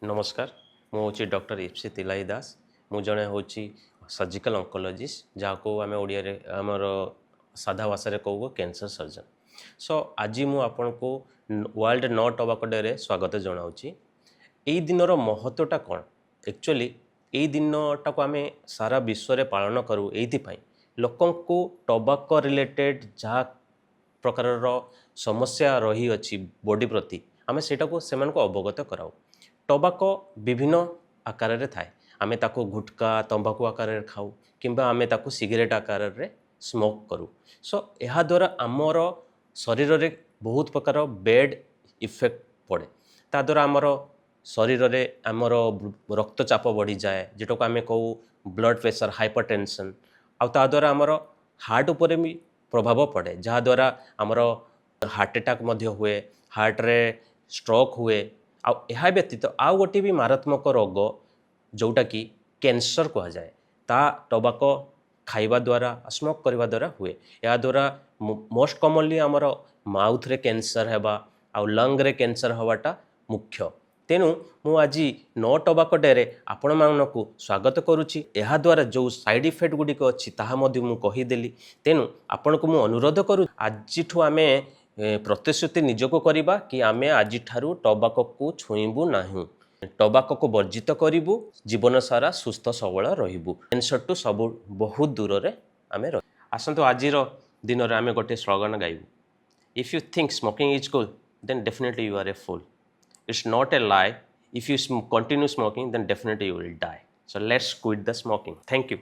नमस्कार मुझे डॉक्टर इप्सी तिलाई दास मु जड़े हूँ सर्जिकल ऑन्कोलॉजिस्ट जहाँ को आम ओडिया आमर साधा भाषा कहू कैंसर सर्जन सो आज मु आपन को वर्ल्ड नो टोबैको डे रे स्वागत जनाऊँगी यही दिन महत्वटा कौन एक्चुअली यही दिनटा को आम सारा विश्व में पालन करूँ ये लोक टोबैको रिलेटेड जहाँ प्रकार समस्या रही अच्छी बॉडी प्रति आम सेटा को सेमान को अवगत कराऊ टोबैको विभिन्न आकार रे थाए आमे ताको गुटका तंबाकू आकार रे खाऊ किंबा आमे ताको सिगरेट आकार रे स्मोक करूँ सो यह द्वारा आमर शरीर रे बहुत प्रकार बैड इफेक्ट पड़े ता द्वारा आमर शरीर रे आमर रक्तचाप बढ़ी जाए जोटा को आमे कहू ब्लड प्रेशर हाइपरटेंशन आ ता द्वारा आमर हार्ट उपरे भी प्रभाव पड़े जहाँ द्वारा आमर हार्ट अटैक मध्य हुए हार्ट रे स्ट्रोक हुए आ व्यतीत आउ गोटे भी मारात्मक रोग जोटा कि कैंसर कह जाए ता टोबैको खाइबा द्वारा स्मोक करने द्वारा हुए या द्वारा मोस्ट कॉमनली आमर माउथ रे कैंसर हेबा आउ लंग रे कैंसर हवाटा मुख्य तेणु मु आज नो टोबैको डे रे आपण मानकु स्वागत करुच्ची या द्वारा जो साइड इफेक्ट गुड़िक अच्छी ताहा मध्य मु कहीदेली तेणु आपण को मु अनुरोध करू आज आमे प्रतिश्रुति निजको करवा कि आमे आज ठारू टोबैको को छुईबू नहीं टोबैको को वर्जित करूँ जीवन सारा सुस्थ सबल रही कैंसर टू सब बहुत दूर रे आमे आसतु आज दिन में आमे गोटे स्लोगन गाइबू if you think smoking is cool then definitely you are a fool it's not a lie if you continue smoking then definitely you will die so let's quit the smoking thank you